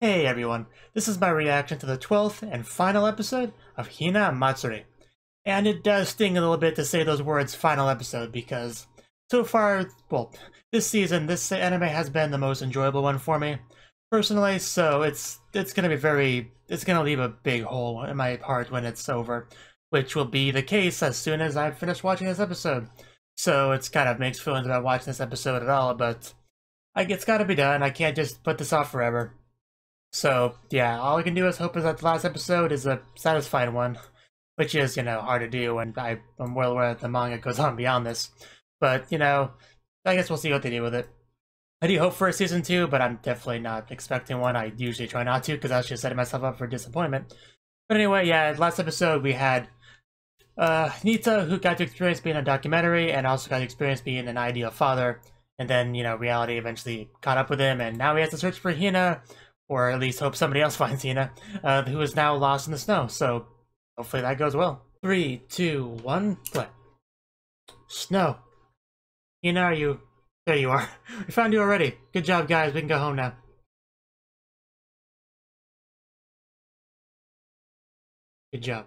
Hey everyone, this is my reaction to the 12th and final episode of Hinamatsuri. And it does sting a little bit to say those words final episode because so far, well, this season, this anime has been the most enjoyable one for me, personally, so it's gonna be it's gonna leave a big hole in my heart when it's over, which will be the case as soon as I finish watching this episode. So it's kind of mixed feelings about watching this episode at all, but it's gotta be done, I can't just put this off forever. So, yeah, all I can do is hope that the last episode is a satisfying one, which is, hard to do, and I'm well aware that the manga goes on beyond this. But, I guess we'll see what they do with it. I do hope for a season 2, but I'm definitely not expecting one. I usually try not to, because I was just setting myself up for disappointment. But anyway, yeah, last episode we had Nita, who got to experience being a documentary, and also got to experience being an ideal father, and then, reality eventually caught up with him, and now he has to search for Hina, or at least hope somebody else finds Hina, who is now lost in the snow, so hopefully that goes well. 3, 2, 1, play. Snow. Hina, are you... There you are. We found you already. Good job, guys. We can go home now. Good job.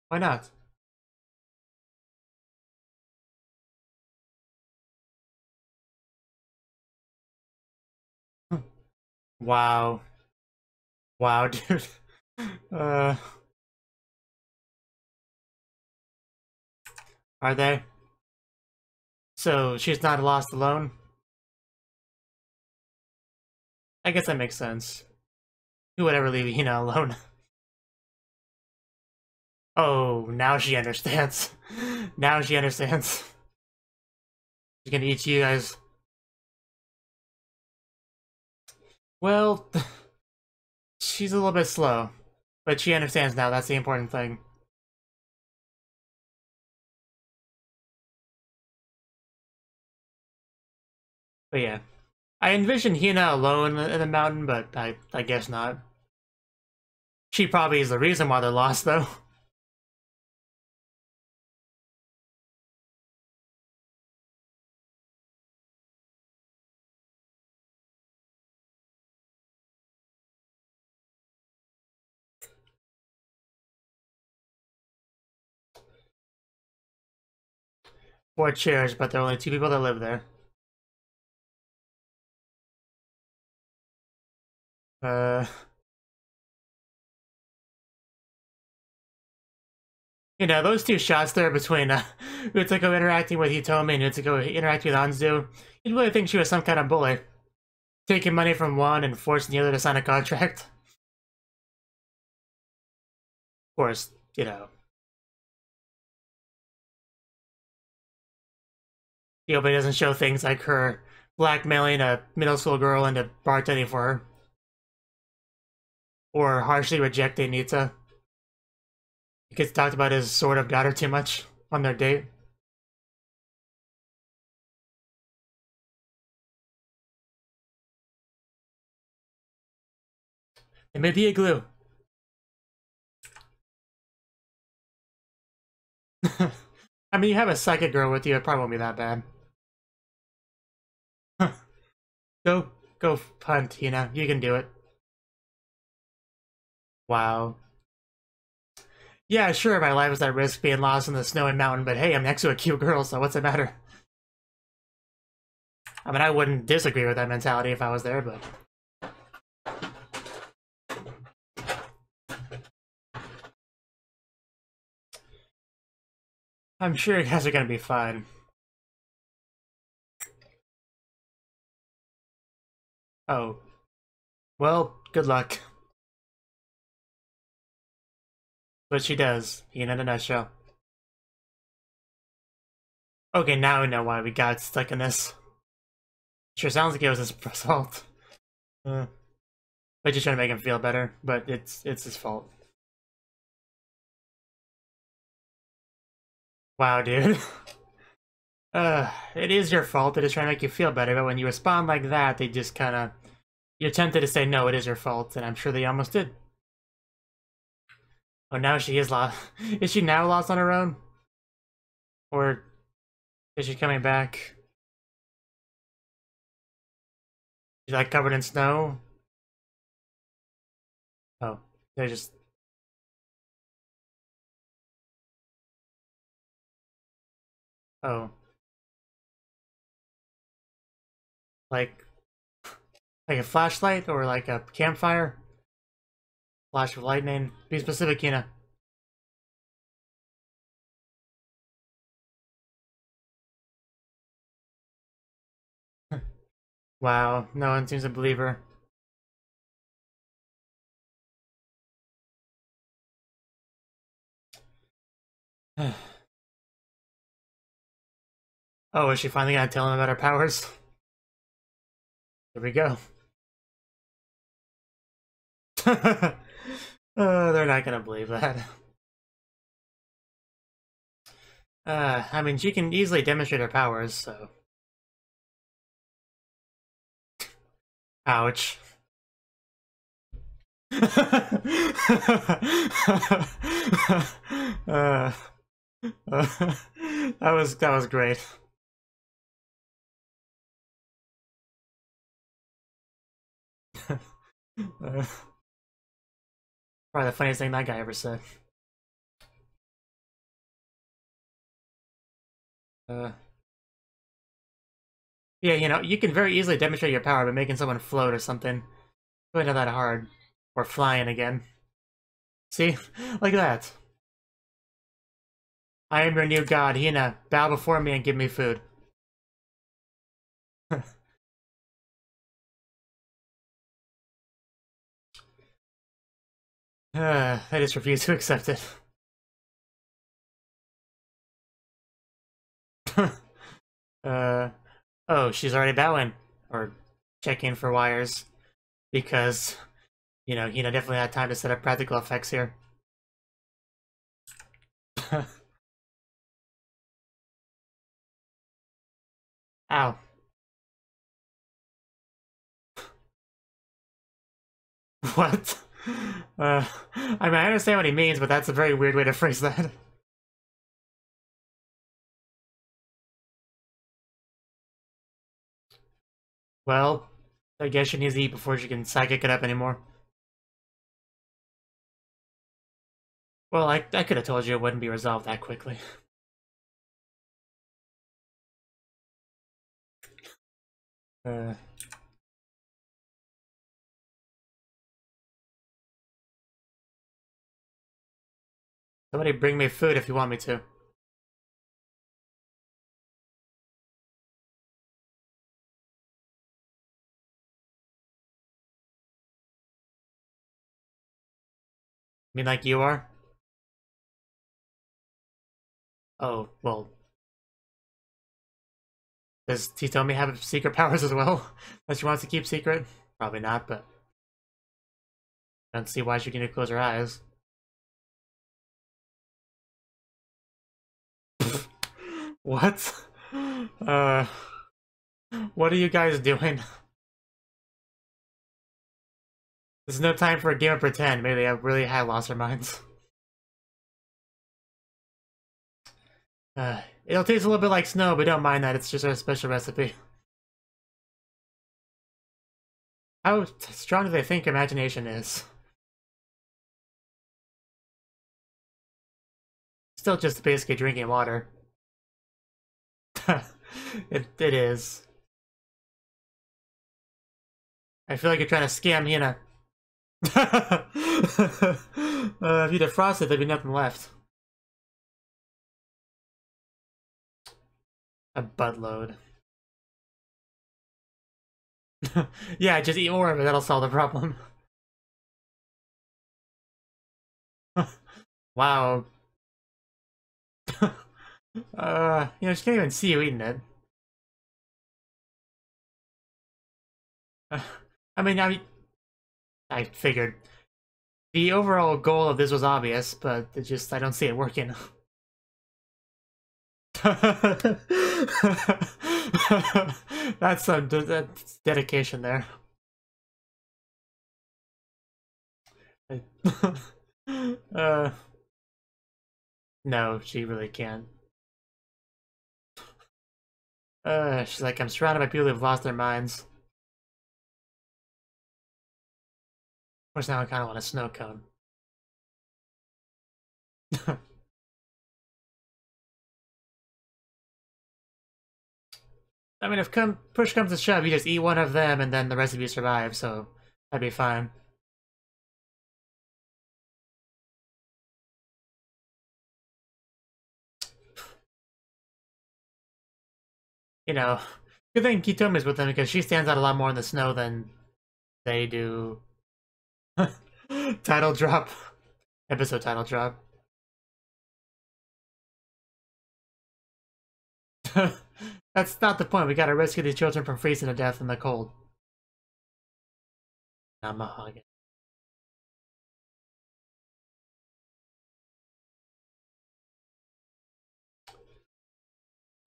Why not? Wow. Wow, dude. Uh... Are they? So, she's not lost alone? I guess that makes sense. Who would ever leave Hina alone? Oh, now she understands. Now she understands. She's gonna eat you guys. Well, she's a little bit slow. But she understands now, that's the important thing. But yeah. I envision Hina alone in the mountain, but I guess not. She probably is the reason why they're lost, though. Four chairs, but there are only 2 people that live there. Uh... those 2 shots there between Utsuko interacting with Hitomi and Utsuko interacting with Anzu, you'd really think she was some kind of bully. Taking money from one and forcing the other to sign a contract. Of course, Yobi doesn't show things like her blackmailing a middle school girl into bartending for her. Or harshly rejecting Nita. He gets talked about his sort of daughter too much on their date. They made the igloo. I mean, you have a psychic girl with you, it probably won't be that bad. Go hunt, you can do it. Wow. Yeah, sure, my life is at risk being lost in the snowy mountain, but hey, I'm next to a cute girl, so what's the matter? I mean, I wouldn't disagree with that mentality if I was there, but... I'm sure you guys are gonna be fine. Oh. Well, good luck. But she does, in a nutshell. Okay, now we know why we got stuck in this. Sure sounds like it was his fault. But just trying to make him feel better, but it's his fault. Wow, dude. It is your fault, they're just trying to make you feel better, but when you respond like that, they just kinda... You're tempted to say, no, it is your fault, and I'm sure they almost did. Oh, now she is lost. Is she now lost on her own? Or is she coming back? She's like covered in snow. Oh, they just. Oh. Like a flashlight or like a campfire? Flash of lightning. Be specific, Hina. Wow, no one seems to believe her. Oh, is she finally gonna tell him about her powers? Here we go. They're not gonna believe that. I mean, she can easily demonstrate her powers, so. Ouch. uh, that was great. Probably the funniest thing that guy ever said. Yeah, you know, you can very easily demonstrate your power by making someone float or something. Really not that hard. Or flying again. See? Like that. I am your new god, Hina. Bow before me and give me food. I just refuse to accept it. Oh, she's already bowing. Or checking for wires. Because, you know, Hina definitely had time to set up practical effects here. Ow. What? I mean, I understand what he means, but that's a very weird way to phrase that. Well, I guess she needs to eat before she can psychic it up anymore. Well, I could have told you it wouldn't be resolved that quickly. Uh, Somebody bring me food if you want me to. I mean, like you are? Oh, well. Does Hitomi have secret powers as well? That she wants to keep secret? Probably not, but I don't see why she can close her eyes. What? Uh, what are you guys doing? There's no time for a game of pretend. Maybe they have really high lost their minds. It'll taste a little bit like snow, but don't mind that. It's just a special recipe. How strong do they think imagination is? Still just basically drinking water. It is. I feel like you're trying to scam Hina. If you defrost it, there'd be nothing left. A buttload. Yeah, just eat more of it, that'll solve the problem. Wow. You know, she can't even see you eating it. I figured. The overall goal of this was obvious, but it just, I don't see it working. That's some that's dedication there. No, she really can't. She's like, I'm surrounded by people who've lost their minds. course, now I kind of want a snow cone. I mean, if push comes to shove, you just eat one of them and then the rest of you survive, so that'd be fine. You know, good thing Kitomi's with them because she stands out a lot more in the snow than they do. Title drop. Episode title drop. That's not the point. We gotta rescue these children from freezing to death in the cold. Namahage.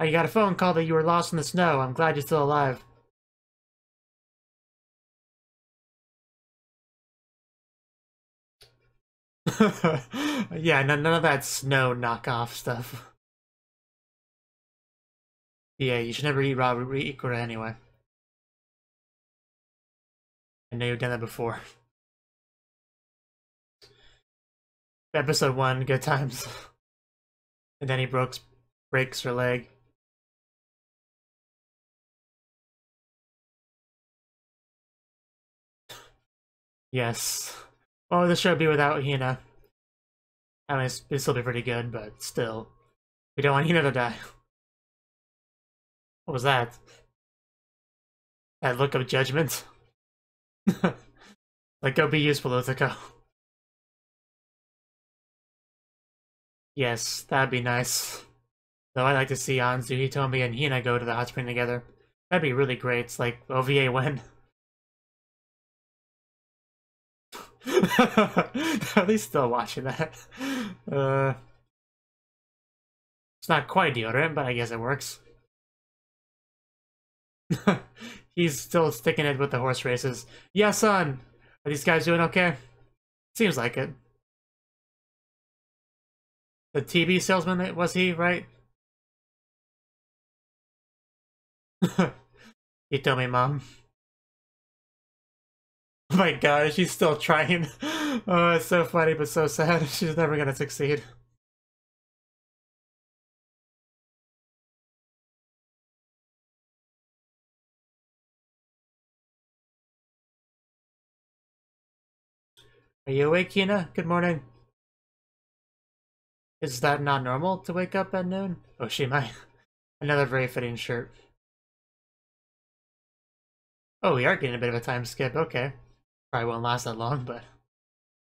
I got a phone call that you were lost in the snow. I'm glad you're still alive. Yeah, none of that snow knockoff stuff. Yeah, you should never eat raw ikura anyway. I know you've done that before. Episode 1, good times. And then he breaks her leg. Yes. Oh, the show would be without Hina. I mean, it'd still be pretty good, but still. We don't want Hina to die. What was that? That look of judgment? Like, go be useful, Otoko. Yes, that'd be nice. Though I'd like to see Anzu, Hitomi, and Hina go to the hot spring together. That'd be really great. It's like OVA win. At least still watching that. It's not quite deodorant, but I guess it works. He's still sticking it with the horse races. Yeah, son! Are these guys doing okay? Seems like it. The TB salesman, was he, right? You told me, Mom. Oh my god, she's still trying. Oh, it's so funny, but so sad. She's never gonna succeed. Are you awake, Hina? Good morning. Is that not normal to wake up at noon? Oh, she might. Another very fitting shirt. Oh, we are getting a bit of a time skip. Okay. Probably won't last that long, but...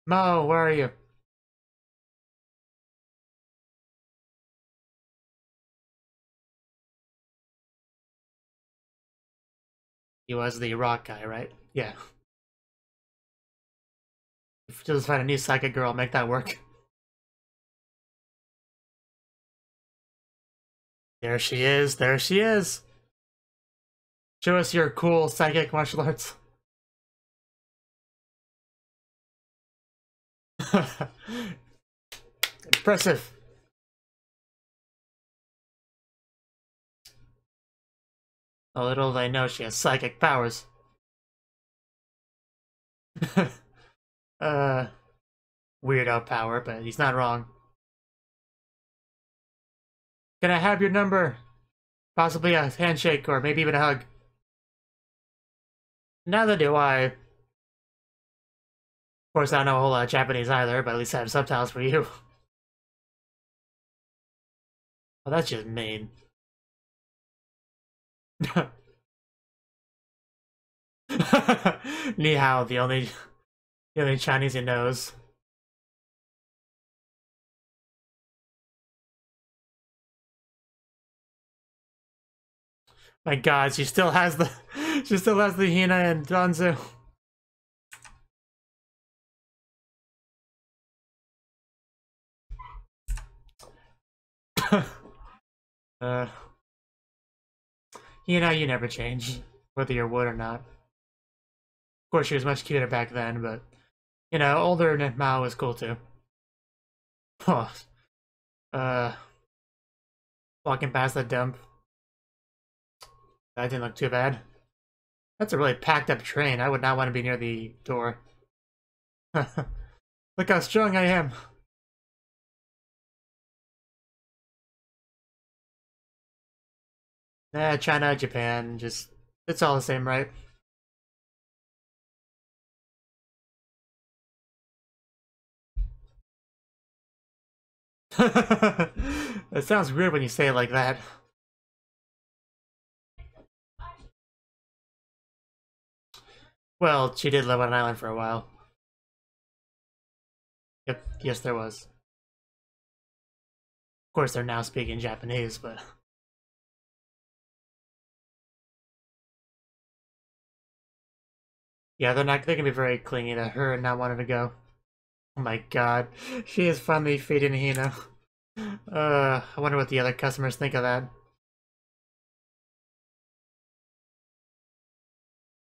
Mo, where are you? He was the rock guy, right? Yeah. If you just find a new psychic girl, make that work. There she is, there she is! Show us your cool psychic martial arts. Impressive. A little they know she has psychic powers. Weirdo power, but he's not wrong. Can I have your number? Possibly a handshake or maybe even a hug. Neither do I. Of course, I don't know a whole lot of Japanese either, but at least I have subtitles for you. Oh, that's just mean. Ni hao, the only Chinese he knows. My god, she still has the Hina and Danzu. You never change, whether you're wood or not. Of course, she was much cuter back then, but older Mao was cool too. Oh, walking past the dump. That didn't look too bad. That's a really packed up train. I would not want to be near the door. Look how strong I am. China, Japan, just it's all the same, right? It sounds weird when you say it like that. Well, she did live on an island for a while. Yep, yes there was. Of course they're now speaking Japanese, but... Yeah, they can be very clingy to her and not wanting to go. Oh my god, she is finally feeding Hina. I wonder what the other customers think of that.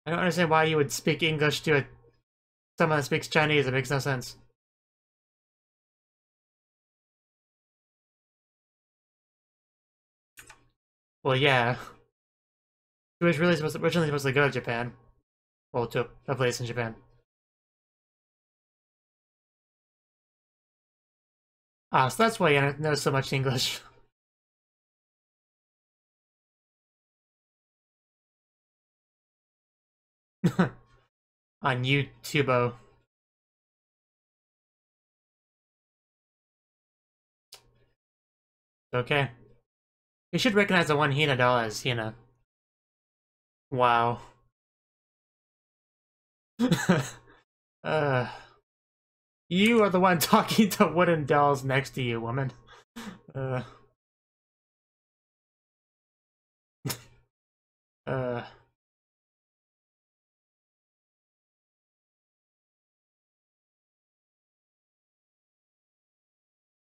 I don't understand why you would speak English to someone that speaks Chinese. It makes no sense. Well, yeah. She was originally supposed to go to Japan. Well, to a place in Japan. Ah, so that's why you know so much English. On YouTube. Okay. You should recognize the one Hina doll as Hina. Wow. uh, you are the one talking to wooden dolls next to you, woman. Uh, uh.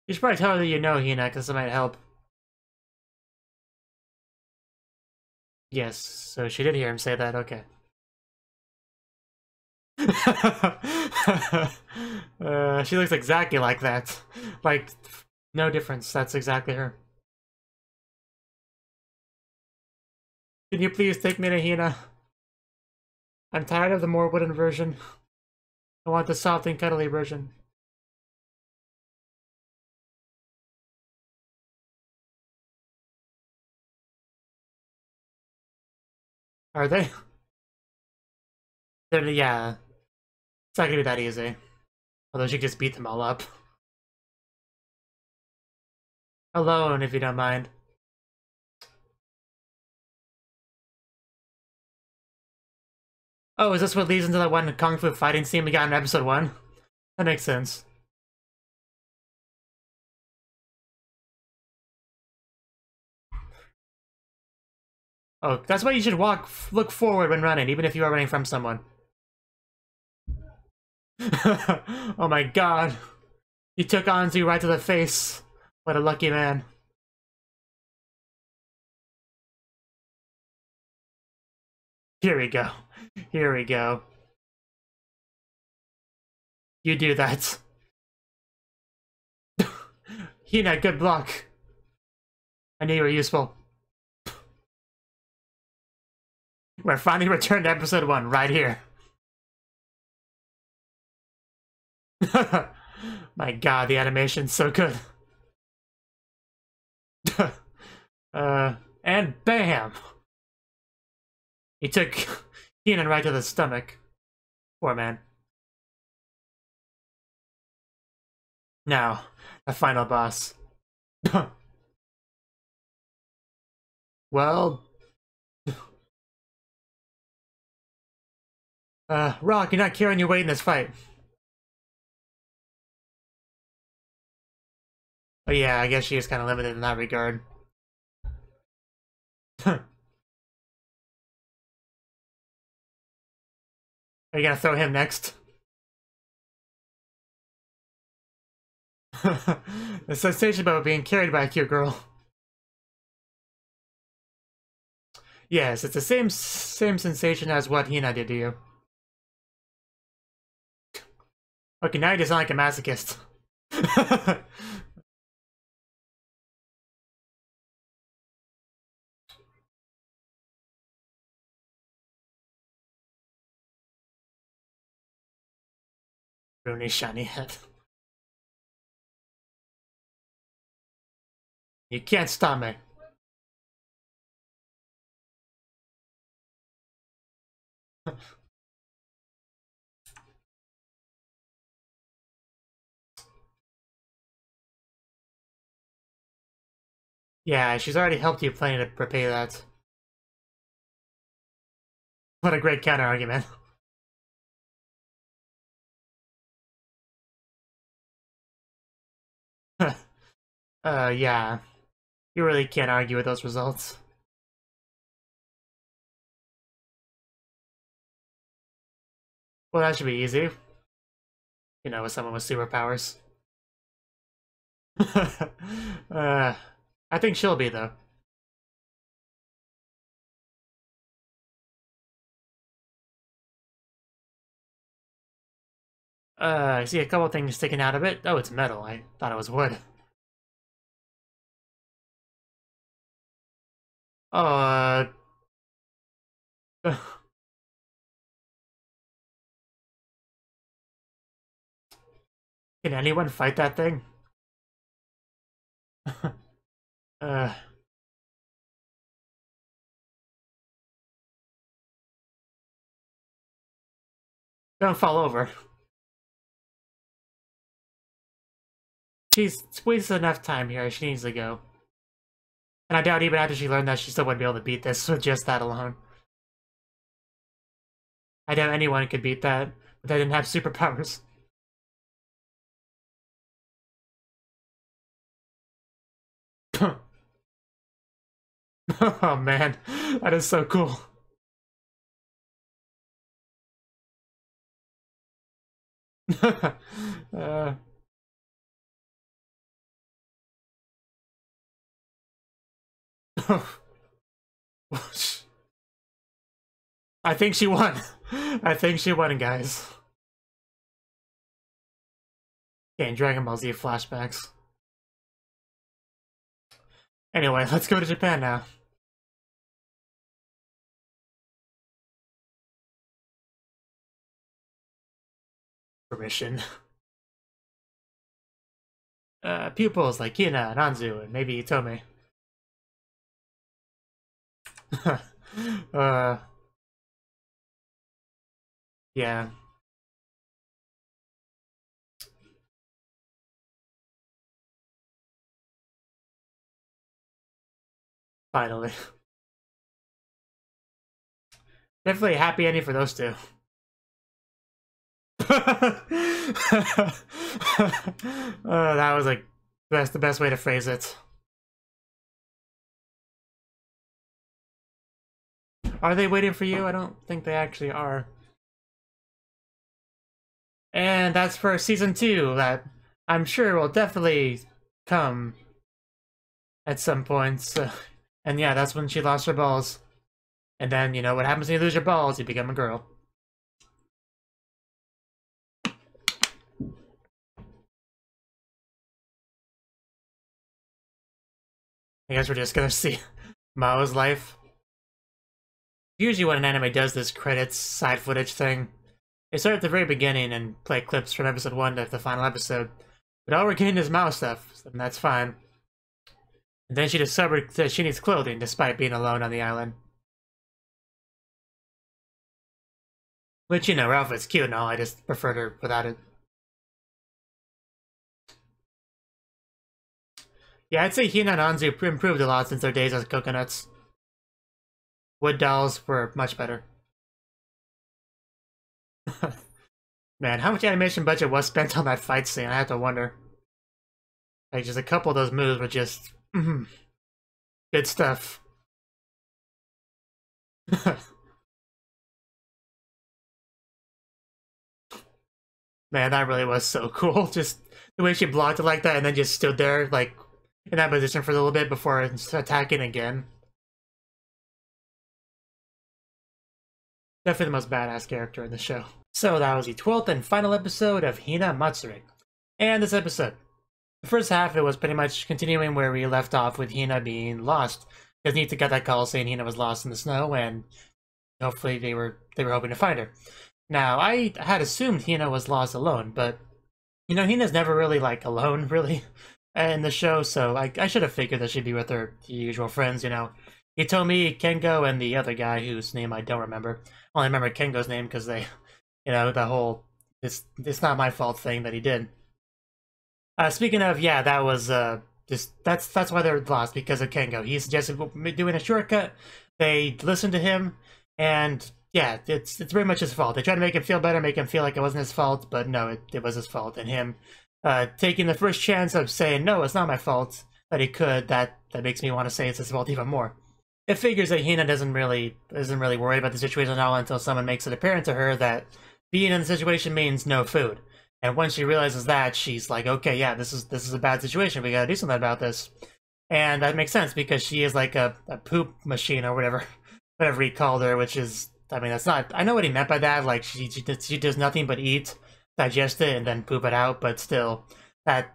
You should probably tell her that you know Hina, because it might help. Yes, so she did hear him say that, okay. She looks exactly like that. Like, no difference, that's exactly her. Can you please take me to Hina? I'm tired of the more wooden version. I want the soft and cuddly version. Are they? Yeah. It's not gonna be that easy. Although she just beat them all up. Alone, if you don't mind. Oh, is this what leads into that one Kung Fu fighting scene we got in episode 1? That makes sense. Oh, that's why you should look forward when running, even if you are running from someone. Oh my god. He took Anzu right to the face. What a lucky man. Here we go. Here we go. You do that. Hina, good luck. I knew you were useful. We're finally returned to episode 1, right here. My god, the animation's so good. And bam! He took Keenan right to the stomach. Poor man. Now, the final boss. Well... Rock, you're not carrying your weight in this fight. Oh yeah, I guess she is kind of limited in that regard. Are you gonna throw him next? The sensation about being carried by a cute girl. Yes, it's the same sensation as what Hina did to you. Okay, now you just sound like a masochist. Rooney shiny head. You can't stop me. Yeah, she's already helped you plenty to repay that. What a great counter argument. Yeah. You really can't argue with those results. Well, that should be easy. You know, with someone with superpowers. I think she'll be, though. I see a couple things sticking out of it. Oh, it's metal. I thought it was wood. Oh, can anyone fight that thing? uh... Don't fall over. She's wasted enough time here. She needs to go. And I doubt even after she learned that she still wouldn't be able to beat this with just that alone. I doubt anyone could beat that, but they didn't have superpowers. Oh man, that is so cool. uh... I think she won. I think she won, guys. Okay, Dragon Ball Z flashbacks. Anyway, let's go to Japan now. Permission. Pupils like Kina, Nanzu, and maybe Itome. Yeah. Finally. Definitely a happy ending for those two. That was like the best way to phrase it. Are they waiting for you? I don't think they actually are. And that's for season 2 that I'm sure will definitely come at some point. So, and yeah, that's when she lost her balls. And then, you know, what happens when you lose your balls? You become a girl. I guess we're just gonna see Mao's life. Usually when an anime does this credits side footage thing, they start at the very beginning and play clips from episode 1 to the final episode. But all we're getting is Mao stuff, and that's fine. And then she discovered that she needs clothing despite being alone on the island. Which, you know, her outfit's cute and all, I just preferred her without it. Yeah, I'd say Hina and Anzu improved a lot since their days as coconuts. Wood dolls were much better. Man, how much animation budget was spent on that fight scene? I have to wonder. Like, just a couple of those moves were just... good stuff. Man, that really was so cool. Just the way she blocked it like that and then just stood there, like, in that position for a little bit before attacking again. Definitely the most badass character in the show. So that was the 12th and final episode of Hinamatsuri. And this episode. The first half, it was pretty much continuing where we left off with Hina being lost. Because Nita got that call saying Hina was lost in the snow, and hopefully they were hoping to find her. Now, I had assumed Hina was lost alone, but, you know, Hina's never really, like, alone, really, in the show, so I should have figured that she'd be with her usual friends, you know. Hitomi, Kengo, and the other guy whose name I don't remember. I only remember Kengo's name because they, you know, the whole, it's not my fault thing that he did. Speaking of, yeah, that was, that's why they're lost, because of Kengo. He suggested doing a shortcut, they listened to him, and yeah, it's very much his fault. They tried to make him feel better, make him feel like it wasn't his fault, but no, it was his fault. And him taking the first chance of saying, no, it's not my fault, that he could, that makes me want to say it's his fault even more. It figures that Hina isn't really worried about the situation at all until someone makes it apparent to her that being in the situation means no food. And once she realizes that, she's like, okay, yeah, this is a bad situation. We gotta do something about this. And that makes sense because she is like a poop machine or whatever he called her, which is, I mean, that's not, I know what he meant by that. Like she does nothing but eat, digest it, and then poop it out. But still, that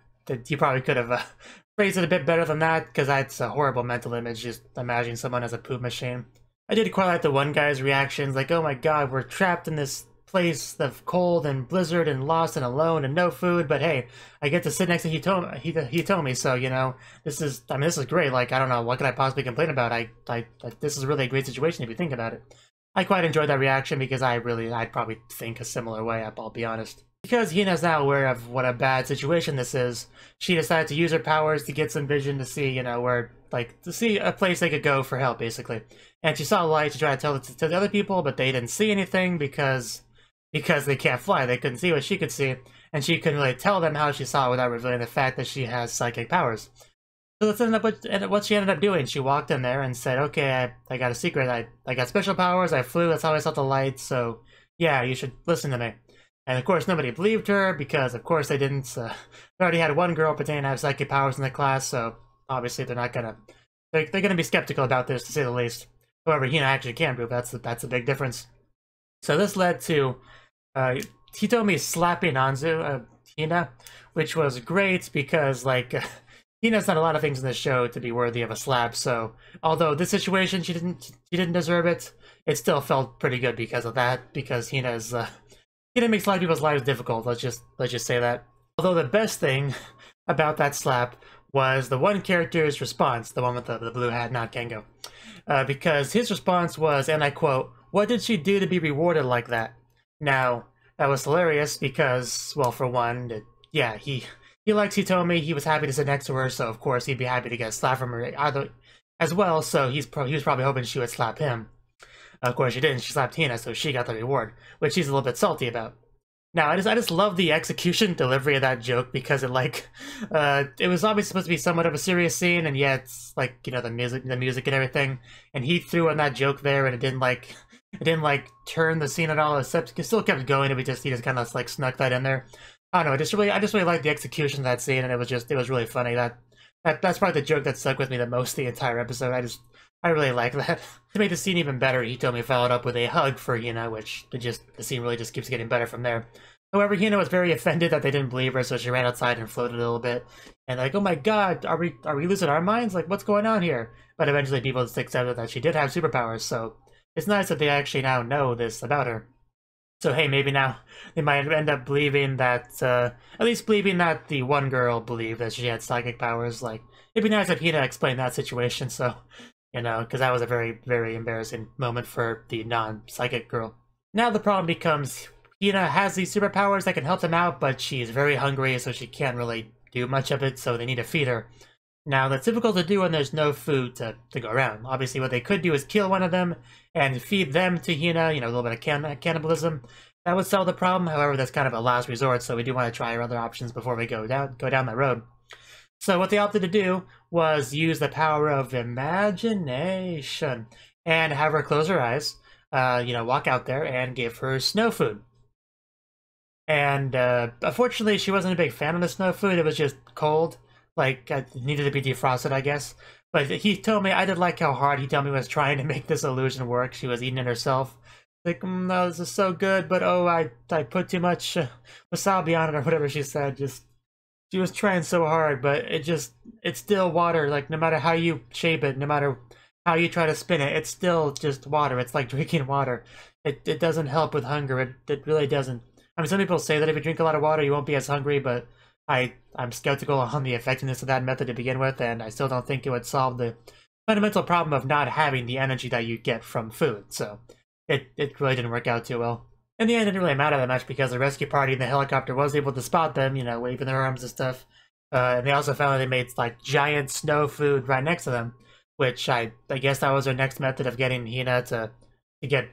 you probably could have phrased it a bit better than that, because that's a horrible mental image, just imagining someone as a poop machine. I did quite like the one guy's reactions, like, oh my god, we're trapped in this place of cold and blizzard and lost and alone and no food, but hey, I get to sit next to Hitomi, so, you know, this is great. Like, I don't know, what could I possibly complain about? This is really a great situation if you think about it. I quite enjoyed that reaction because I'd probably think a similar way, I'll be honest. Because Hina's now aware of what a bad situation this is, she decided to use her powers to get some vision to see, you know, where, like, to see a place they could go for help, basically. And she saw a light to try to tell it to the other people, but they didn't see anything because they can't fly. They couldn't see what she could see, and she couldn't really tell them how she saw it without revealing the fact that she has psychic powers. So let's end up with what she ended up doing. She walked in there and said, okay, I got a secret. I got special powers, I flew, that's how I saw the light, so yeah, you should listen to me. And of course nobody believed her, because of course they didn't. They already had one girl pretending to have psychic powers in the class, so obviously they're gonna be skeptical about this, to say the least. However, Hina actually can prove that's a big difference. So this led to Hitomi slapping Hina, which was great because, like, Hina's done a lot of things in this show to be worthy of a slap. So although this situation she didn't deserve it, it still felt pretty good because of that. Because Hina makes a lot of people's lives difficult. Let's just say that. Although the best thing about that slap was the one character's response, the one with the blue hat, not Kengo, because his response was, and I quote, "What did she do to be rewarded like that?" Now, that was hilarious because, well, for one, he likes Hitomi, he was happy to sit next to her, so of course he'd be happy to get a slap from her as well, so he was probably hoping she would slap him. Of course she didn't, she slapped Hina, so she got the reward, which he's a little bit salty about. Now, I just love the execution delivery of that joke because it was obviously supposed to be somewhat of a serious scene, and yet, like, you know, the music and everything, and he threw in that joke there, and it didn't turn the scene at all, except it still kept going, and he just kind of like snuck that in there. I don't know, I just really liked the execution of that scene, and it was really funny. That's probably the joke that stuck with me the most the entire episode. I really like that. To make the scene even better, Hitomi followed up with a hug for Hina, which the scene really just keeps getting better from there. However, Hina was very offended that they didn't believe her, so she ran outside and floated a little bit. And like, oh my god, are we losing our minds? Like, what's going on here? But eventually people just accepted that she did have superpowers, so it's nice that they actually now know this about her. So hey, maybe now they might end up believing that, at least believing that the one girl believed that she had psychic powers. Like, it'd be nice if Hina explained that situation, so, you know, because that was a very, very embarrassing moment for the non-psychic girl. Now the problem becomes, Hina has these superpowers that can help them out, but she's very hungry, so she can't really do much of it, so they need to feed her. Now, that's difficult to do when there's no food to go around. Obviously, what they could do is kill one of them and feed them to Hina, you know, a little bit of cannibalism. That would solve the problem. However, that's kind of a last resort, so we do want to try our other options before we go down that road. So what they opted to do was use the power of imagination and have her close her eyes, you know, walk out there and give her snow food. And unfortunately, she wasn't a big fan of the snow food. It was just cold. Like, it needed to be defrosted, I guess. But he told me, I did like how hard he told me was trying to make this illusion work. She was eating it herself. Like, no, this is so good, but oh, I put too much wasabi on it, or whatever she said. She was trying so hard, but it's still water. Like, no matter how you shape it, no matter how you try to spin it, it's still just water. It's like drinking water. it doesn't help with hunger. It really doesn't. I mean, some people say that if you drink a lot of water, you won't be as hungry, but I'm skeptical on the effectiveness of that method to begin with, and I still don't think it would solve the fundamental problem of not having the energy that you get from food. So it really didn't work out too well. In the end, it didn't really matter that much because the rescue party in the helicopter was able to spot them, you know, waving their arms and stuff. And they also found that they made like giant snow food right next to them, which I guess that was their next method of getting Hina to get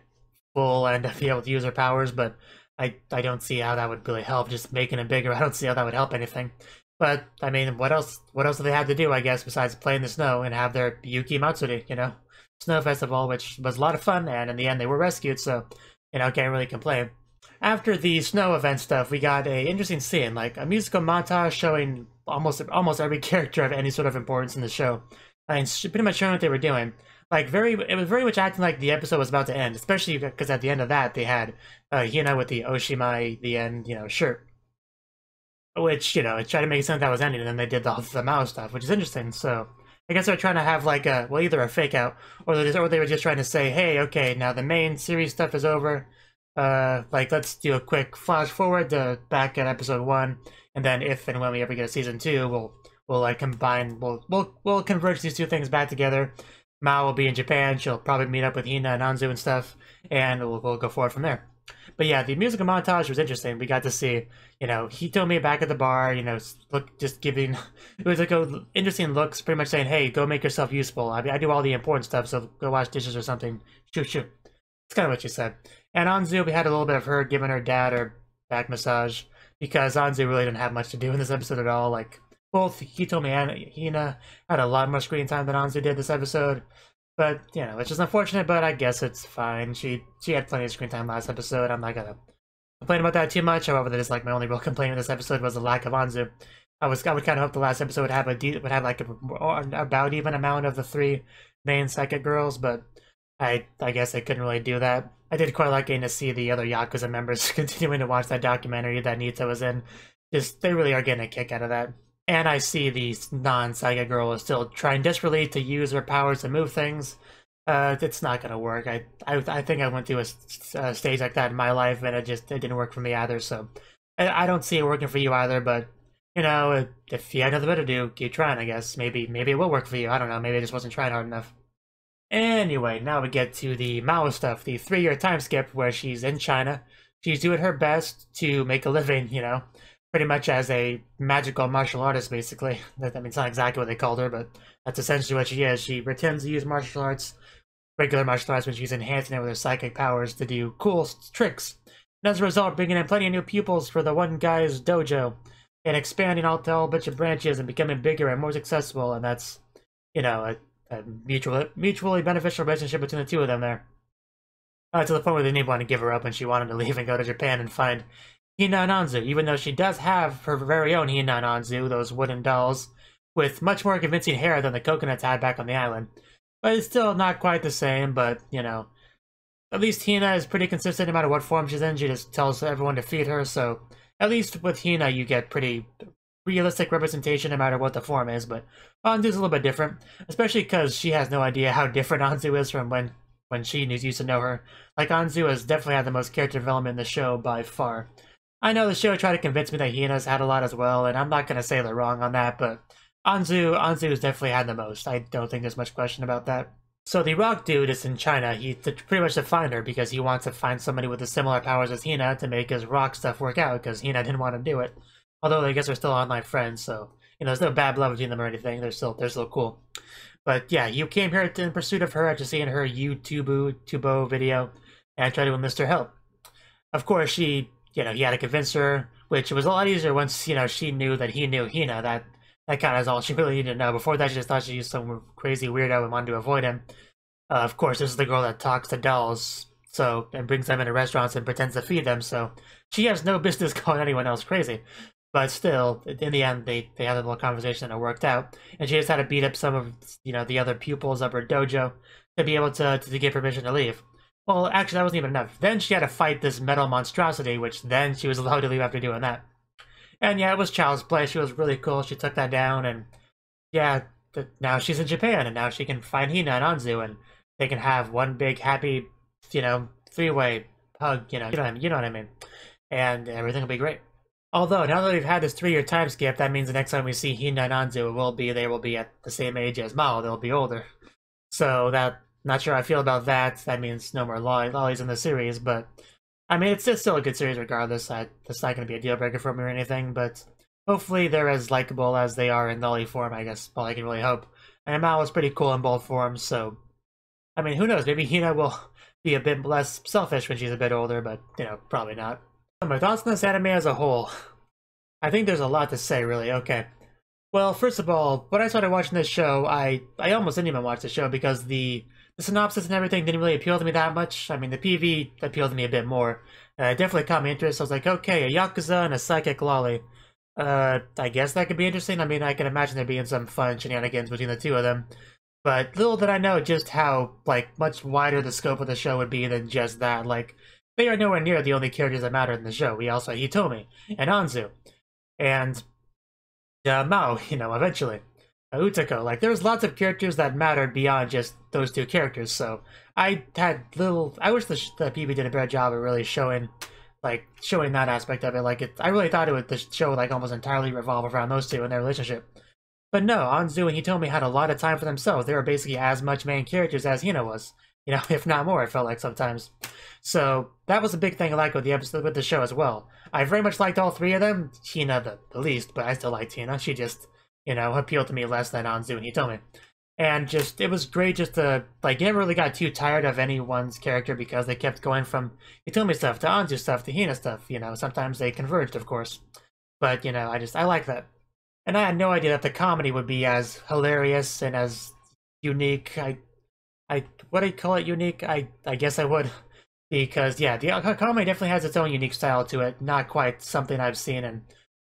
full and be able to use her powers, but I don't see how that would really help. Just making it bigger, I don't see how that would help anything. But I mean, what else do they have to do, I guess, besides play in the snow and have their Yuki Matsuri, you know, snow festival, which was a lot of fun, and in the end they were rescued, so you know, can't really complain. After the snow event stuff, we got a interesting scene, like a musical montage showing almost every character of any sort of importance in the show. I mean, pretty much showing what they were doing. Like it was very much acting like the episode was about to end, especially because at the end of that they had Hina with the Oshimai, the end, you know, shirt. Which, you know, it tried to make sense that was ending, and then they did the Mao stuff, which is interesting, so I guess they're trying to have like a, well, either a fake out, or they were just trying to say, hey, okay, now the main series stuff is over, like, let's do a quick flash forward to back at episode 1, and then if and when we ever get a season 2, we'll like combine, we'll converge these two things back together. Mao will be in Japan, she'll probably meet up with Hina and Anzu and stuff, and we'll go forward from there. But yeah, the musical montage was interesting. We got to see, you know, Hitomi back at the bar, you know, just giving, it was like a interesting looks, pretty much saying, hey, go make yourself useful. I do all the important stuff, so go wash dishes or something. Shoot. It's kind of what she said. And Anzu, we had a little bit of her giving her dad her back massage, because Anzu really didn't have much to do in this episode at all. Like, both Hitomi and Hina had a lot more screen time than Anzu did this episode. But, you know, it's just unfortunate, but I guess it's fine. She had plenty of screen time last episode. I'm not gonna complain about that too much. However, that is like my only real complaint in this episode was the lack of Anzu. I would kind of hope the last episode would have like about even amount of the 3 main psychic girls, but I guess I couldn't really do that. I did quite like getting to see the other Yakuza members continuing to watch that documentary that Nita was in. Just, they really are getting a kick out of that. And I see the non-psychic girl is still trying desperately to use her powers to move things. It's not gonna work. I think I went through a stage like that in my life, and it didn't work for me either. So I don't see it working for you either. But you know, if you had nothing better to do, keep trying. I guess maybe it will work for you. I don't know. Maybe I just wasn't trying hard enough. Anyway, now we get to the Mao stuff, the 3-year time skip where she's in China. She's doing her best to make a living, you know, pretty much as a magical martial artist, basically. I mean, it's not exactly what they called her, but that's essentially what she is. She pretends to use martial arts, regular martial arts, when she's enhancing it with her psychic powers to do cool tricks. And as a result, bringing in plenty of new pupils for the one guy's dojo, and expanding out to a whole bunch of branches and becoming bigger and more successful. And that's, you know, a mutually beneficial relationship between the two of them there. To the point where they didn't want to give her up and she wanted to leave and go to Japan and find Hina and Anzu, even though she does have her very own Hina and Anzu, those wooden dolls, with much more convincing hair than the coconuts had back on the island. But it's still not quite the same, but, you know, at least Hina is pretty consistent no matter what form she's in. She just tells everyone to feed her, so at least with Hina you get pretty realistic representation no matter what the form is, but Anzu's a little bit different, especially because she has no idea how different Anzu is from when she used to know her. Like, Anzu has definitely had the most character development in the show by far. I know the show tried to convince me that Hina's had a lot as well, and I'm not going to say they're wrong on that, but Anzu's definitely had the most. I don't think there's much question about that. So the rock dude is in China. He pretty much to find her because he wants to find somebody with the similar powers as Hina to make his rock stuff work out, because Hina didn't want to do it. Although I guess they're still online friends, so, you know, there's no bad blood between them or anything. They're still cool. But yeah, you came here in pursuit of her after seeing her YouTubo video and tried to enlist her help. Of course, she, you know, he had to convince her, which was a lot easier once, you know, she knew that he knew Hina. That kind of is all she really needed to know. Before that, she just thought she was some crazy weirdo and wanted to avoid him. Of course, this is the girl that talks to dolls, so, and brings them into restaurants and pretends to feed them, so she has no business calling anyone else crazy. But still, in the end, they had a little conversation and it worked out. And she just had to beat up some of, you know, the other pupils of her dojo to be able to get permission to leave. Well, actually, that wasn't even enough. Then she had to fight this metal monstrosity, which then she was allowed to leave after doing that. And yeah, it was child's play. She was really cool. She took that down, and yeah, now she's in Japan, and now she can find Hina and Anzu, and they can have one big happy, you know, three-way hug, you know what I mean. And everything will be great. Although, now that we've had this 3-year time skip, that means the next time we see Hina and Anzu, they will be at the same age as Mao. They'll be older. So not sure how I feel about that. That means no more lollies in the series, but I mean, it's still a good series regardless. That's not going to be a deal breaker for me or anything, but hopefully they're as likable as they are in lolly form, I guess. All I can really hope. And Mao was pretty cool in both forms, so I mean, who knows? Maybe Hina will be a bit less selfish when she's a bit older, but probably not. My thoughts on this anime as a whole. I think there's a lot to say, really. Okay. Well, first of all, when I started watching this show, I almost didn't even watch the show because the synopsis and everything didn't really appeal to me that much. I mean, the PV appealed to me a bit more. It definitely caught my interest. I was like, okay, a Yakuza and a psychic lolly. I guess that could be interesting. I mean, I can imagine there being some fun shenanigans between the two of them. But little did I know just how, much wider the scope of the show would be than just that. They are nowhere near the only characters that matter in the show. We also have Hitomi and Anzu. And Mao, eventually. Utako. There's lots of characters that mattered beyond just those two characters, so I wish the PB did a better job of really showing that aspect of it. I really thought the show would almost entirely revolve around those two and their relationship. But no, Anzu and Hitomi had a lot of time for themselves. They were basically as much main characters as Hina was. If not more, it felt like sometimes. So that was a big thing I liked with the show as well. I very much liked all three of them. Hina the least, but I still liked Hina. She just, appealed to me less than Anzu and Hitomi. And it was great just to, you never really got too tired of anyone's character because they kept going from Hitomi stuff to Anzu stuff to Hina stuff, Sometimes they converged, of course. But, I like that. And I had no idea that the comedy would be as hilarious and as unique. What do you call it, unique? I guess I would. Because, yeah, the comedy definitely has its own unique style to it. Not quite something I've seen in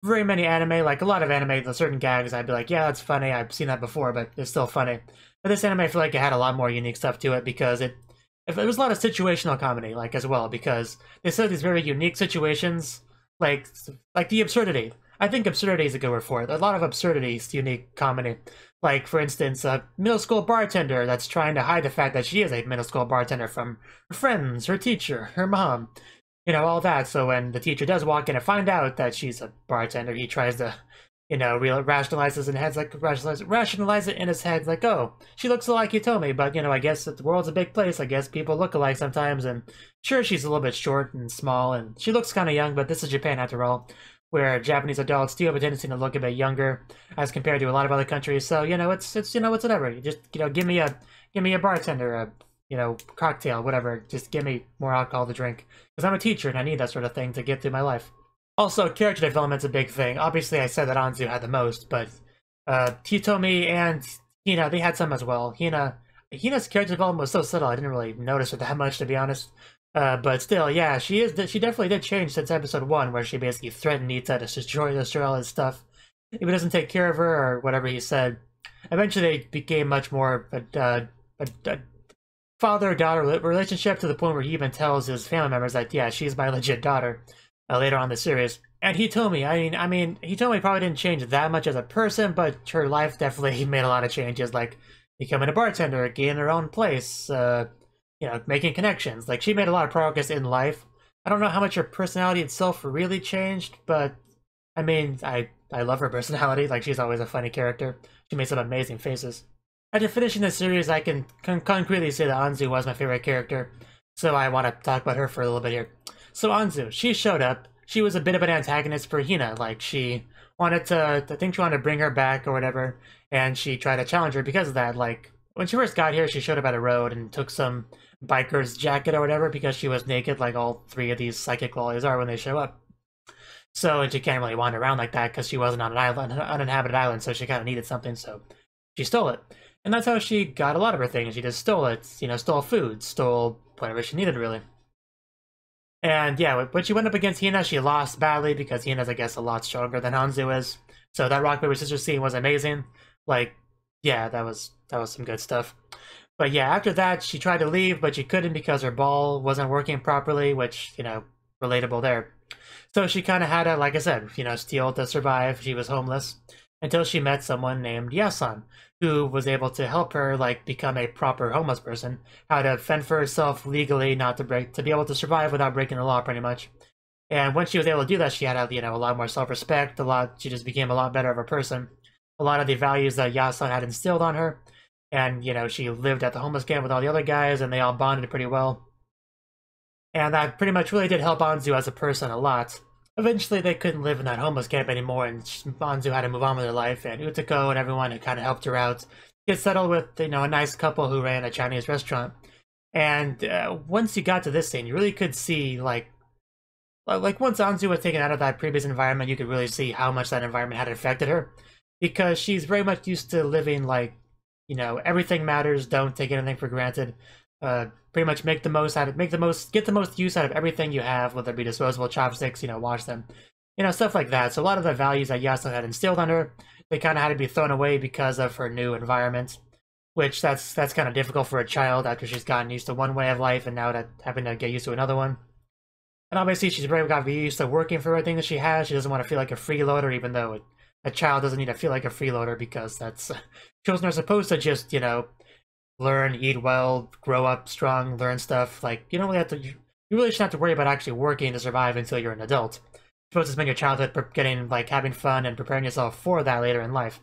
very many anime. A lot of anime, the certain gags, I'd be like, yeah, that's funny. I've seen that before, but it's still funny. But this anime, I feel like it had a lot more unique stuff to it because it was a lot of situational comedy, as well. Because they said these very unique situations, like the absurdity. I think absurdity is a good word for it. A lot of absurdity is unique comedy. For instance, a middle school bartender that's trying to hide the fact that she is a middle school bartender from her friends, her teacher, her mom, all that. So when the teacher does walk in and find out that she's a bartender, he tries to, rationalize it in his head, oh, she looks like Hitomi, but, I guess the world's a big place. I guess people look alike sometimes, and sure, she's a little bit short and small, and she looks kind of young, but this is Japan after all, where Japanese adults do have a tendency to look a bit younger as compared to a lot of other countries. So, it's whatever. You just, give me a bartender, a cocktail, whatever. Just give me more alcohol to drink. Because I'm a teacher and I need that sort of thing to get through my life. Also, character development's a big thing. Obviously, I said that Anzu had the most, but Hitomi and Hina, they had some as well. Hina's character development was so subtle, I didn't really notice it that much, to be honest. But still, yeah, she definitely did change since episode 1, where she basically threatened Nita to destroy all his stuff if he doesn't take care of her or whatever he said. Eventually, they became much more a father-daughter relationship, to the point where he even tells his family members that, yeah, she's my legit daughter, later on in the series. And Hitomi, I mean, Hitomi probably didn't change that much as a person, but her life definitely made a lot of changes, like becoming a bartender, getting her own place, making connections. She made a lot of progress in life. I don't know how much her personality itself really changed, but I mean, I love her personality. She's always a funny character. She makes some amazing faces. After finishing the series, I can concretely say that Anzu was my favorite character, so I want to talk about her for a little bit here. So Anzu, she showed up. She was a bit of an antagonist for Hina. She wanted I think she wanted to bring her back or whatever, and she tried to challenge her because of that. When she first got here, she showed up at a road and took some biker's jacket or whatever because she was naked, like all three of these psychic lollies are when they show up. So, and she can't really wander around like that because she wasn't on an uninhabited island, so she kind of needed something, so she stole it. And that's how she got a lot of her things. She just stole it, stole food, stole whatever she needed, really. And yeah, when she went up against Hina, she lost badly because Hina's, I guess, a lot stronger than Anzu is. So that rock paper scissors scene was amazing. Yeah, that was some good stuff. But yeah, after that, she tried to leave, but she couldn't because her ball wasn't working properly, which, relatable there. So she kind of had to, like I said, steal to survive. She was homeless. until she met someone named Yasan, who was able to help her like become a proper homeless person, how to fend for herself legally, not to be able to survive without breaking the law, pretty much. And once she was able to do that, she had a lot more self-respect. She just became a lot better of a person. A lot of the values that Yasan had instilled on her, and she lived at the homeless camp with all the other guys, and they all bonded pretty well. And that pretty much really did help Anzu as a person a lot. Eventually, they couldn't live in that homeless camp anymore, and Anzu had to move on with her life, and Utako and everyone who kind of helped her out get settled with, a nice couple who ran a Chinese restaurant. And once you got to this scene, you really could see, like once Anzu was taken out of that previous environment, you could really see how much that environment had affected her. Because she's very much used to living like, everything matters, don't take anything for granted. Pretty much get the most use out of everything you have, whether it be disposable chopsticks, wash them, stuff like that. So a lot of the values that Yasun had instilled on her, they kind of had to be thrown away because of her new environment, which that's kind of difficult for a child after she's gotten used to one way of life and now having to get used to another one. And obviously she's got to be used to working for everything that she has. She doesn't want to feel like a freeloader, even though a child doesn't need to feel like a freeloader, because children are supposed to just, learn, eat well, grow up strong, learn stuff. Like, you really shouldn't have to worry about actually working to survive until you're an adult. You're supposed to spend your childhood having fun and preparing yourself for that later in life.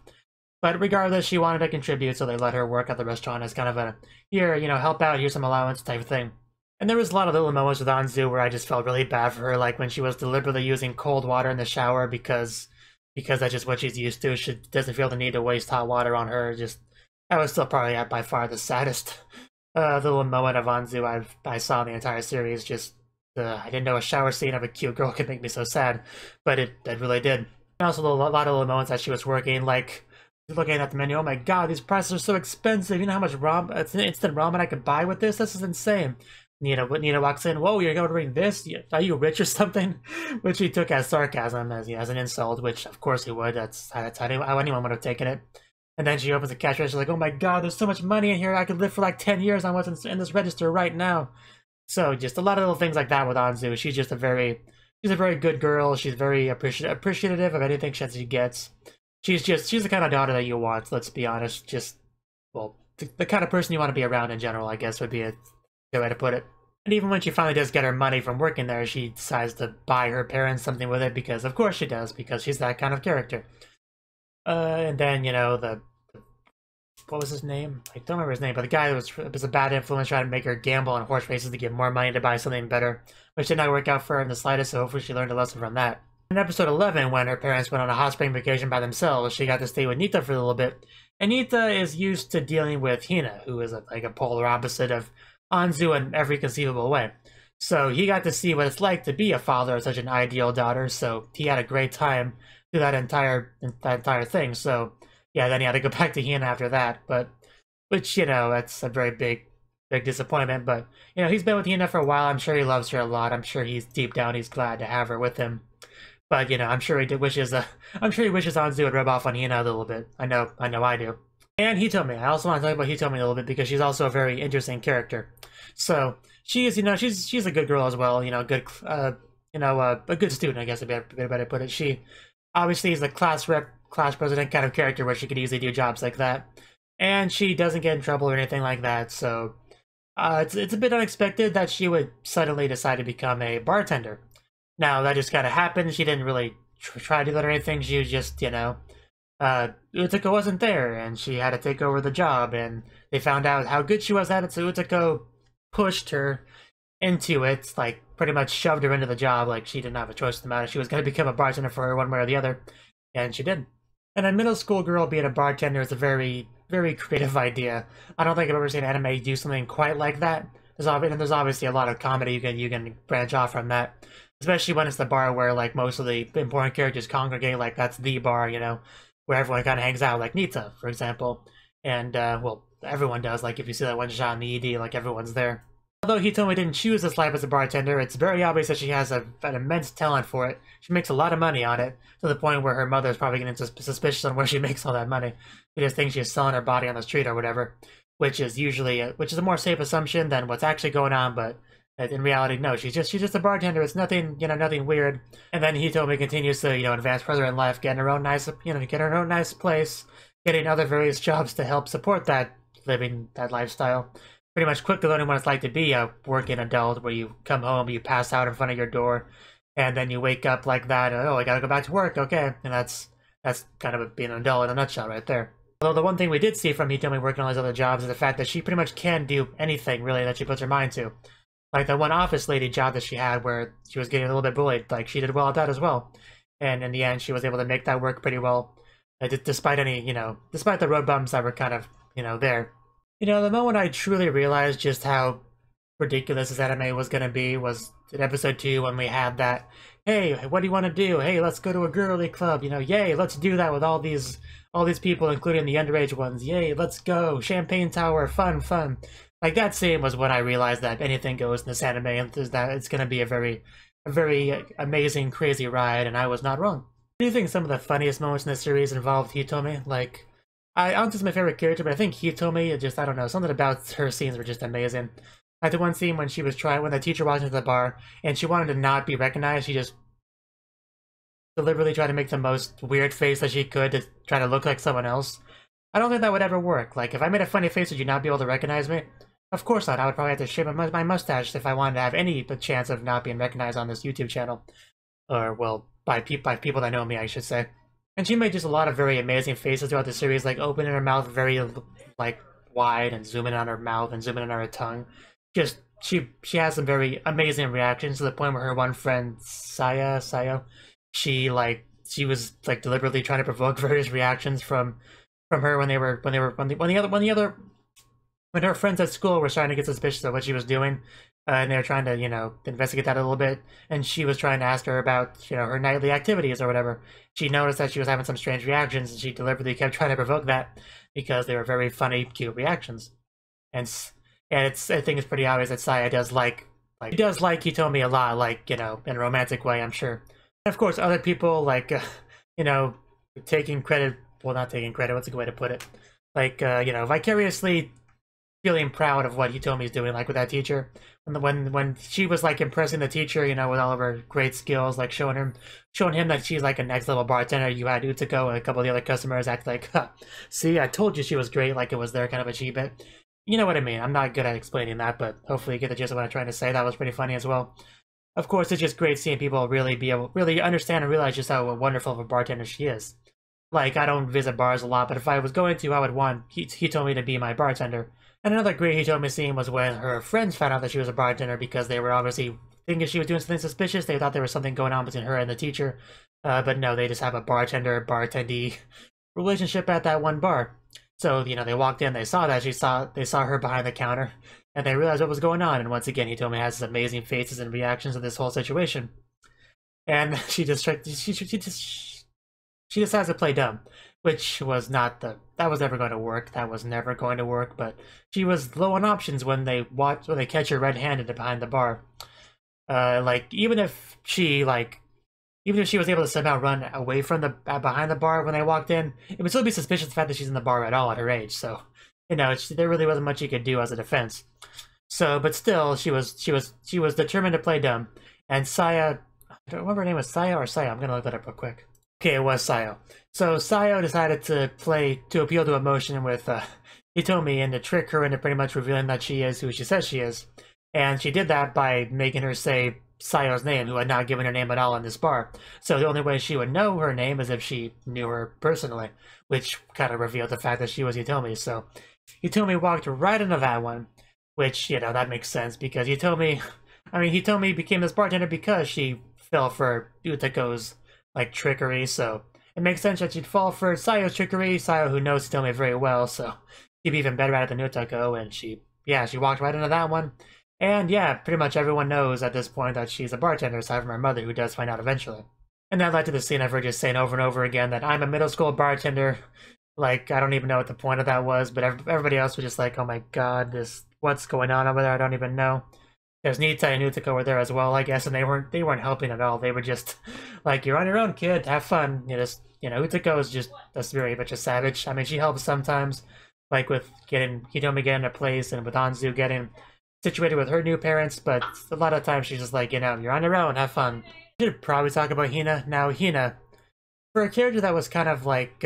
But regardless, she wanted to contribute, so they let her work at the restaurant as kind of a, here, help out, here's some allowance type of thing. And there was a lot of little moments with Anzu where I just felt really bad for her, like when she was deliberately using cold water in the shower because that's just what she's used to. She doesn't feel the need to waste hot water on her. That was still probably by far the saddest little moment of Anzu I saw in the entire series. I didn't know a shower scene of a cute girl could make me so sad, but it really did. And also a lot of little moments that she was working, like looking at the menu, oh my god, these prices are so expensive. You know how much instant ramen I could buy with this? This is insane. Nina walks in, whoa, you're ordering this? Are you rich or something? Which he took as sarcasm, as an insult, which of course he would. That's how anyone would have taken it. And then she opens the cash register, like, oh my god, there's so much money in here, I could live for like 10 years on what's in this register right now. So just a lot of little things like that with Anzu. She's a very good girl. She's very appreciative of anything she gets. She's the kind of daughter that you want, let's be honest. The kind of person you want to be around in general, I guess, would be a good way to put it. And even when she finally does get her money from working there, she decides to buy her parents something with it, because of course she does, because she's that kind of character. And then, what was his name? I don't remember his name, but the guy that was a bad influence, trying to make her gamble on horse races to get more money to buy something better, which did not work out for her in the slightest, so hopefully she learned a lesson from that. In episode 11, when her parents went on a hot spring vacation by themselves, she got to stay with Nita for a little bit, and Nita is used to dealing with Hina, who is like a polar opposite of Anzu in every conceivable way. So he got to see what it's like to be a father of such an ideal daughter, so he had a great time through that entire thing. So yeah, then he had to go back to Hina after that, which that's a very big disappointment. But he's been with Hina for a while. I'm sure he loves her a lot. I'm sure deep down he's glad to have her with him. But I'm sure he wishes Anzu would rub off on Hina a little bit. I know I do. And Hitomi. I also want to talk about Hitomi a little bit, because she's also a very interesting character. So she is, she's a good girl as well. Good, a good student, I guess, a bit better to put it. She obviously is a class president kind of character, where she could easily do jobs like that, and she doesn't get in trouble or anything like that. So it's a bit unexpected that she would suddenly decide to become a bartender. Now that just kind of happened. She didn't really try to do that or anything. She was just Utako wasn't there, and she had to take over the job, and they found out how good she was at it, so Utako pushed her into it, like pretty much shoved her into the job, like she didn't have a choice in the matter. She was going to become a bartender for her one way or the other, and she did. And a middle school girl being a bartender is a very, very creative idea. I don't think I've ever seen anime do something quite like that. There's obviously a lot of comedy you can branch off from that, especially when it's the bar where like most of the important characters congregate. Like that's the bar, where everyone kind of hangs out, like Nita, for example. And well, everyone does. Like if you see that one shot in the ED, like everyone's there. Although Hitomi didn't choose this life as a bartender, it's very obvious that she has an immense talent for it. She makes a lot of money on it, to the point where her mother is probably getting suspicious on where she makes all that money. She just thinks she's selling her body on the street or whatever, which is a more safe assumption than what's actually going on, but In reality, no, she's just a bartender. It's nothing, nothing weird. And then Hitomi continues to, advance further in life, getting her own nice, get her own nice place, getting other various jobs to help support that lifestyle. Pretty much quickly learning what it's like to be a working adult, where you come home, you pass out in front of your door, and then you wake up like that. And, oh, I gotta go back to work. Okay, and that's kind of being an adult in a nutshell, right there. Although the one thing we did see from Hitomi working on these other jobs is the fact that she pretty much can do anything really that she puts her mind to. Like the one office lady job that she had where she was getting a little bit bullied, like she did well at that as well. And in the end, she was able to make that work pretty well, despite despite the road bumps that were kind of, there. The moment I truly realized just how ridiculous this anime was going to be was in episode 2 when we had that, hey, what do you want to do? Hey, let's go to a girly club, yay, let's do that with all these people, including the underage ones. Yay, let's go, champagne tower, fun. Like, that scene was when I realized that anything goes in this anime, and that it's going to be a very amazing, crazy ride, and I was not wrong. I do think some of the funniest moments in the series involved Hitomi. Like, I don't think it's my favorite character, but I think Hitomi, I don't know, something about her scenes were just amazing. Like the one scene when when the teacher walked into the bar, and she wanted to not be recognized, she just deliberately tried to make the most weird face that she could to try to look like someone else. I don't think that would ever work. Like, if I made a funny face, would you not be able to recognize me? Of course not. I would probably have to shave my mustache if I wanted to have any chance of not being recognized on this YouTube channel. Or, well, by people that know me, I should say. And she made just a lot of very amazing faces throughout the series, like opening her mouth very, like, wide and zooming on her mouth and zooming in on her tongue. Just, she has some very amazing reactions to the point where her one friend, Sayo, she was, like, deliberately trying to provoke various reactions from her when her friends at school were starting to get suspicious of what she was doing, and they were trying to, investigate that a little bit, and she was trying to ask her about, her nightly activities or whatever. She noticed that she was having some strange reactions, and she deliberately kept trying to provoke that because they were very funny, cute reactions. And I think it's pretty obvious that Saya does like Hitomi a lot, like, in a romantic way, I'm sure. And of course, other people, like, taking credit, well, not taking credit, what's a good way to put it? Like, vicariously feeling proud of what Hitomi's doing, like with that teacher. When she was like impressing the teacher, with all of her great skills, like showing him that she's like a next level bartender. You had Utsuko and a couple of the other customers act like, huh, see, I told you she was great, like it was their kind of achievement. You know what I mean? I'm not good at explaining that, but hopefully you get the gist of what I'm trying to say. That was pretty funny as well. Of course, it's just great seeing people really understand and realize just how wonderful of a bartender she is. Like, I don't visit bars a lot, but if I was going to, I would want Hitomi to be my bartender. And another great Hitomi scene was when her friends found out that she was a bartender because they were obviously thinking she was doing something suspicious. They thought there was something going on between her and the teacher. But no, they just have a bartender-bartendee relationship at that one bar. So, they walked in, they saw that, they saw her behind the counter, and they realized what was going on. And once again, Hitomi has amazing faces and reactions to this whole situation. And she decides to play dumb, which was that was never going to work. That was never going to work. But she was low on options when they catch her red-handed behind the bar. Even if she was able to somehow run away from behind the bar when they walked in, it would still be suspicious the fact that she's in the bar at all at her age. So, there really wasn't much you could do as a defense. So, but still, she was determined to play dumb. And Saya, I don't remember her name was Saya or Saya. I'm gonna look that up real quick. Okay, it was Sayo. So Sayo decided to appeal to emotion with Hitomi and to trick her into pretty much revealing that she is who she says she is. And she did that by making her say Sayo's name, who had not given her name at all in this bar. So the only way she would know her name is if she knew her personally, which kind of revealed the fact that she was Hitomi. So Hitomi walked right into that one, which, that makes sense because Hitomi became this bartender because she fell for Utako's trickery, so it makes sense that she'd fall for Sayo's trickery. Sayo, who knows Hitomi very well, so she'd be even better at it than Utako, and she walked right into that one. And yeah, pretty much everyone knows at this point that she's a bartender, aside from her mother, who does find out eventually. And that led to the scene of her just saying over and over again that I'm a middle school bartender. Like, I don't even know what the point of that was, but everybody else was just like, oh my god, what's going on over there? I don't even know. There's Nita and Utsuko were there as well, I guess, and they weren't helping at all. They were just like, you're on your own, kid, have fun. Utsuko is just very much a savage. I mean, she helps sometimes, like with Hitomi getting a place and with Anzu getting situated with her new parents, but a lot of times she's just like, you know, you're on your own, have fun. We should probably talk about Hina. Now, Hina, for a character that was kind of like,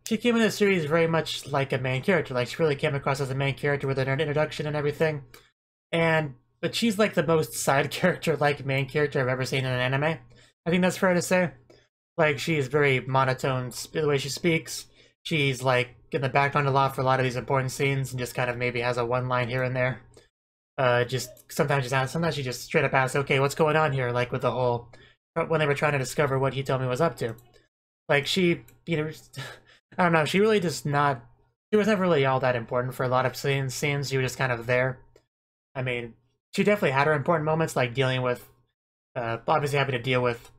she came in the series very much like a main character. Like, she really came across as a main character with an introduction and everything. But she's like the most side character-like main character I've ever seen in an anime. I think that's fair to say. Like, she's very monotone the way she speaks. She's like in the background a lot for a lot of these important scenes, and just kind of maybe has a one line here and there. Sometimes she just straight up asks, "Okay, what's going on here?" Like with the whole when they were trying to discover what Hitomi was up to. Like she, you know, I don't know. She really just not. She was never really all that important for a lot of scenes. She was just kind of there. I mean, she definitely had her important moments, like dealing with, obviously having to deal with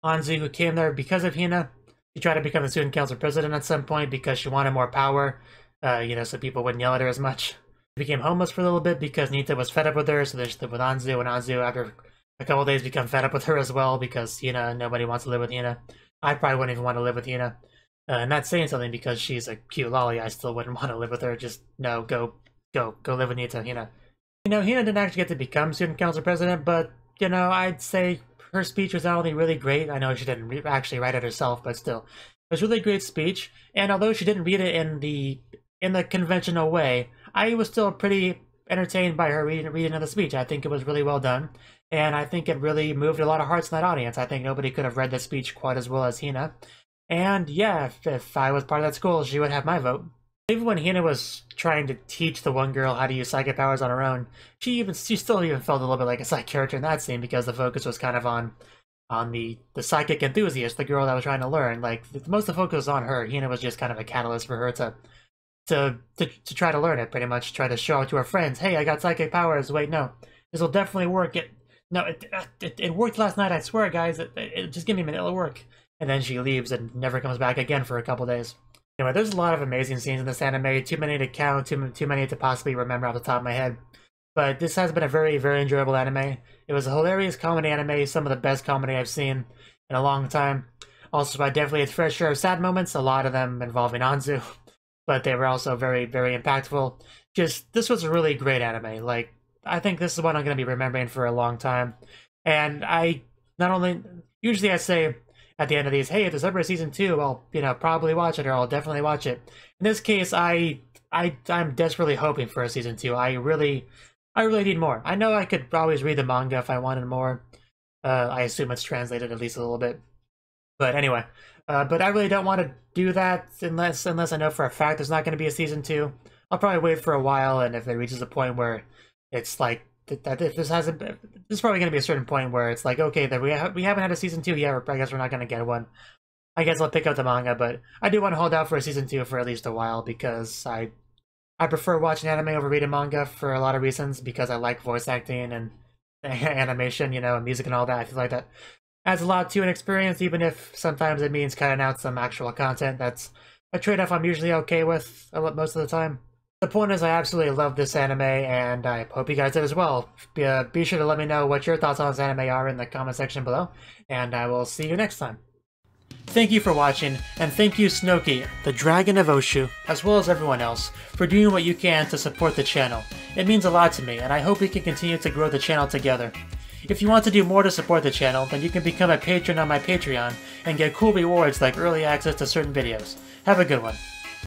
Anzu, who came there because of Hina. She tried to become the student council president at some point because she wanted more power, you know, so people wouldn't yell at her as much. She became homeless for a little bit because Nita was fed up with her, so they just lived with Anzu, and Anzu, after a couple of days, become fed up with her as well because, you know, nobody wants to live with Hina. I probably wouldn't even want to live with Hina. Not saying something because she's a cute lolly, I still wouldn't want to live with her. Just, no, go live with Nita, Hina. You know, Hina didn't actually get to become student council president, but, you know, I'd say her speech was not only really great. I know she didn't actually write it herself, but still, it was a really great speech. And although she didn't read it in the conventional way, I was still pretty entertained by her reading of the speech. I think it was really well done, and I think it really moved a lot of hearts in that audience. I think nobody could have read the speech quite as well as Hina. And yeah, if I was part of that school, she would have my vote. Even when Hina was trying to teach the one girl how to use psychic powers on her own, she still even felt a little bit like a side character in that scene because the focus was kind of on the psychic enthusiast, the girl that was trying to learn. Like, most of the focus was on her. Hina was just kind of a catalyst for her to try to learn it, pretty much. Try to show it to her friends. Hey, I got psychic powers. Wait, no. This will definitely work. It worked last night, I swear, guys. Just give me a minute, it'll work. And then she leaves and never comes back again for a couple days. Anyway, there's a lot of amazing scenes in this anime. Too many to count, too many to possibly remember off the top of my head. But this has been a very, very enjoyable anime. It was a hilarious comedy anime, some of the best comedy I've seen in a long time. Also, I definitely had fair share of sad moments, a lot of them involving Anzu. But they were also very, very impactful. This was a really great anime. Like, I think this is one I'm going to be remembering for a long time. And usually I say at the end of these, hey, if there's ever a season 2, I'll, you know, probably watch it, or I'll definitely watch it. In this case, I'm desperately hoping for a season 2. I really need more. I know I could always read the manga if I wanted more. I assume it's translated at least a little bit. But anyway, but I really don't want to do that unless I know for a fact there's not going to be a season 2. I'll probably wait for a while, and if it reaches a point where it's like there's probably going to be a certain point where it's like, okay, that we haven't had a season 2 yet, I guess we're not going to get one. I guess I'll pick up the manga, but I do want to hold out for a season 2 for at least a while because I prefer watching anime over reading manga for a lot of reasons, because I like voice acting and animation, you know, and music and all that. I feel like that adds a lot to an experience, even if sometimes it means cutting out some actual content. That's a trade-off I'm usually okay with most of the time. The point is, I absolutely love this anime, and I hope you guys did as well. Be sure to let me know what your thoughts on this anime are in the comment section below, and I will see you next time. Thank you for watching, and thank you Cnouki, the Dragon of Oshu, as well as everyone else, for doing what you can to support the channel. It means a lot to me, and I hope we can continue to grow the channel together. If you want to do more to support the channel, then you can become a patron on my Patreon, and get cool rewards like early access to certain videos. Have a good one.